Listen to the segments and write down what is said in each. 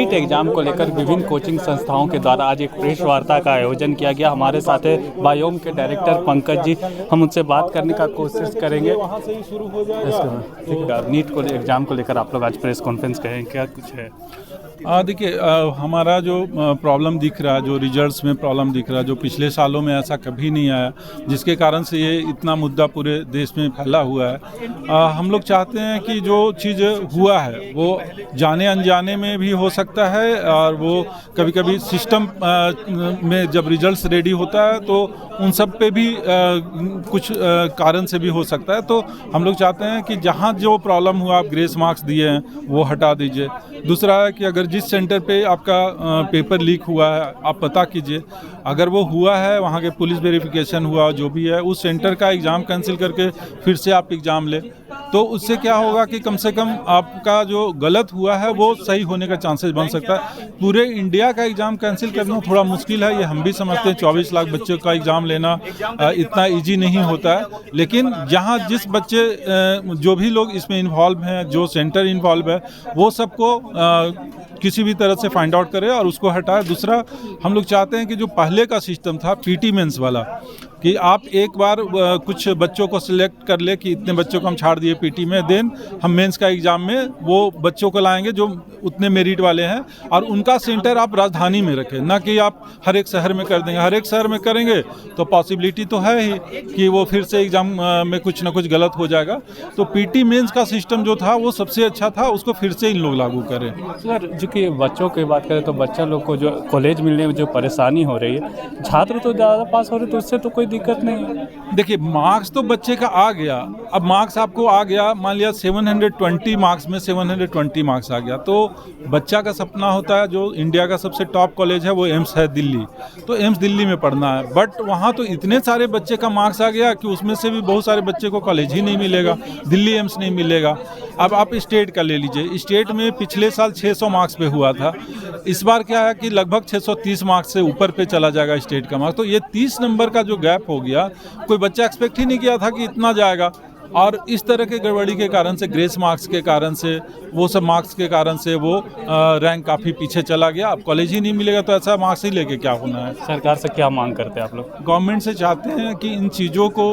NEET exam को लेकर विभिन्न कोचिंग संस्थाओं के द्वारा आज एक प्रेस वार्ता का आयोजन किया गया। हमारे साथ है बायोम के डायरेक्टर पंकज जी, हम उनसे बात करने का कोशिश करेंगे। नीट को एग्जाम को लेकर आप लोग आज प्रेस कॉन्फ्रेंस करें, क्या कुछ है? देखिए, हमारा जो प्रॉब्लम दिख रहा है, जो रिजल्ट्स में प्रॉब्लम दिख रहा है, जो पिछले सालों में ऐसा कभी नहीं आया, जिसके कारण से ये इतना मुद्दा पूरे देश में फैला हुआ है। हम लोग चाहते हैं कि जो चीज़ हुआ है वो जाने अनजाने में भी हो सकता है, और वो कभी कभी सिस्टम में जब रिजल्ट्स रेडी होता है तो उन सब पे भी कुछ कारण से भी हो सकता है। तो हम लोग चाहते हैं कि जहाँ जो प्रॉब्लम हुआ, आप ग्रेस मार्क्स दिए हैं वो हटा दीजिए। दूसरा है कि अगर जिस सेंटर पे आपका पेपर लीक हुआ है आप पता कीजिए, अगर वो हुआ है वहाँ के पुलिस वेरिफिकेशन हुआ जो भी है, उस सेंटर का एग्ज़ाम कैंसिल करके फिर से आप एग्ज़ाम लें। तो उससे क्या होगा कि कम से कम आपका जो गलत हुआ है वो सही होने का चांसेस बन सकता है। पूरे इंडिया का एग्ज़ाम कैंसिल करना थोड़ा मुश्किल है, ये हम भी समझते हैं। 24 लाख बच्चों का एग्ज़ाम लेना इतना इजी नहीं होता है, लेकिन जहाँ जिस बच्चे जो भी लोग इसमें इन्वॉल्व हैं, जो सेंटर इन्वॉल्व है, वो सबको किसी भी तरह से फाइंड आउट करें और उसको हटाए। दूसरा, हम लोग चाहते हैं कि जो पहले का सिस्टम था पीटी मेंस वाला, कि आप एक बार कुछ बच्चों को सिलेक्ट कर ले कि इतने बच्चों को हम छाड़ दिए पीटी में, देन हम मेंस का एग्ज़ाम में वो बच्चों को लाएंगे जो उतने मेरिट वाले हैं, और उनका सेंटर आप राजधानी में रखें, ना कि आप हर एक शहर में कर देंगे। हर एक शहर में करेंगे तो पॉसिबिलिटी तो है ही कि वो फिर से एग्ज़ाम में कुछ ना कुछ गलत हो जाएगा। तो पीटी मेंस का सिस्टम जो था वो सबसे अच्छा था, उसको फिर से इन लोग लागू करें। सर, जो कि बच्चों की बात करें तो बच्चा लोग को जो कॉलेज मिलने में जो परेशानी हो रही है, छात्र तो ज़्यादा पास हो रहे तो उससे तो कोई दिक्कत नहीं है। देखिए, मार्क्स तो बच्चे का आ गया, अब मार्क्स आपको आ गया, मान लिया 720 मार्क्स में 720 मार्क्स आ गया, तो बच्चा का सपना होता है, जो इंडिया का सबसे टॉप कॉलेज है वो एम्स है दिल्ली, तो एम्स दिल्ली में पढ़ना है। बट वहाँ तो इतने सारे बच्चे का मार्क्स आ गया कि उसमें से भी बहुत सारे बच्चे को कॉलेज ही नहीं मिलेगा, दिल्ली एम्स नहीं मिलेगा। अब आप स्टेट का ले लीजिए, स्टेट में पिछले साल 600 मार्क्स पे हुआ था, इस बार क्या है कि लगभग 630 मार्क्स से ऊपर पे चला जाएगा स्टेट का मार्क्स। तो ये 30 नंबर का जो गैप हो गया, कोई बच्चा एक्सपेक्ट ही नहीं किया था कि इतना जाएगा। और इस तरह के गड़बड़ी के कारण से, ग्रेस मार्क्स के कारण से, वो सब मार्क्स के कारण से वो रैंक काफ़ी पीछे चला गया। अब कॉलेज ही नहीं मिलेगा तो ऐसा मार्क्स ही लेके क्या होना है। सरकार से क्या मांग करते हैं आप लोग? गवर्नमेंट से चाहते हैं कि इन चीज़ों को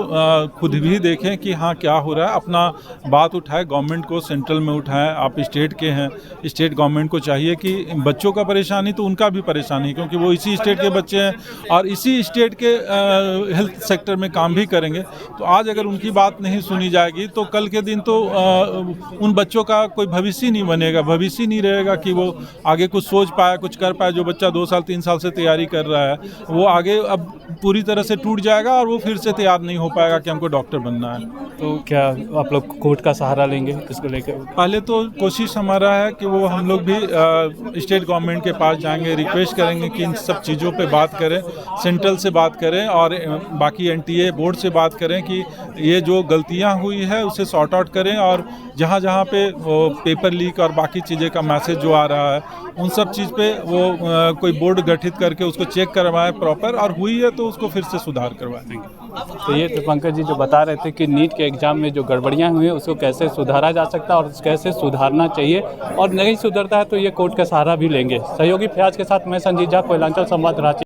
खुद भी देखें कि हाँ क्या हो रहा है, अपना बात उठाए, गवर्नमेंट को सेंट्रल में उठाएं। आप स्टेट के हैं, स्टेट गवर्नमेंट को चाहिए कि बच्चों का परेशानी तो उनका भी परेशानी, क्योंकि वो इसी स्टेट के बच्चे हैं और इसी स्टेट के हेल्थ सेक्टर में काम भी करेंगे। तो आज अगर उनकी बात नहीं सुनी जाएगी तो कल के दिन तो उन बच्चों का कोई भविष्य नहीं बनेगा, भविष्य नहीं रहेगा कि वो आगे कुछ सोच पाए, कुछ कर पाए। जो बच्चा 2 साल 3 साल से तैयारी कर रहा है वो आगे अब पूरी तरह से टूट जाएगा और वो फिर से तैयार नहीं हो पाएगा कि हमको डॉक्टर बनना है। तो क्या आप लोग कोर्ट का सहारा लेंगे इसको लेकर? पहले तो कोशिश हमारा है कि वो हम लोग भी स्टेट गवर्नमेंट के पास जाएंगे, रिक्वेस्ट करेंगे कि इन सब चीज़ों पे बात करें, सेंट्रल से बात करें और बाकी एनटीए बोर्ड से बात करें कि ये जो गलतियां हुई है उसे सॉर्ट आउट करें, और जहाँ जहाँ पे वो पेपर लीक और बाकी चीज़ें का मैसेज जो आ रहा है उन सब चीज़ पे वो कोई बोर्ड गठित करके उसको चेक करवाएं प्रॉपर, और हुई है तो उसको फिर से सुधार करवा देंगे। तो ये तो पंकज जी जो बता रहे थे कि नीट के एग्जाम में जो गड़बड़ियां हुई हैं उसको कैसे सुधारा जा सकता है और कैसे सुधारना चाहिए, और नहीं सुधरता है तो ये कोर्ट का सहारा भी लेंगे। सहयोगी फयाज के साथ मैं संजीत झा, कोयलांचल संवाद, रांची।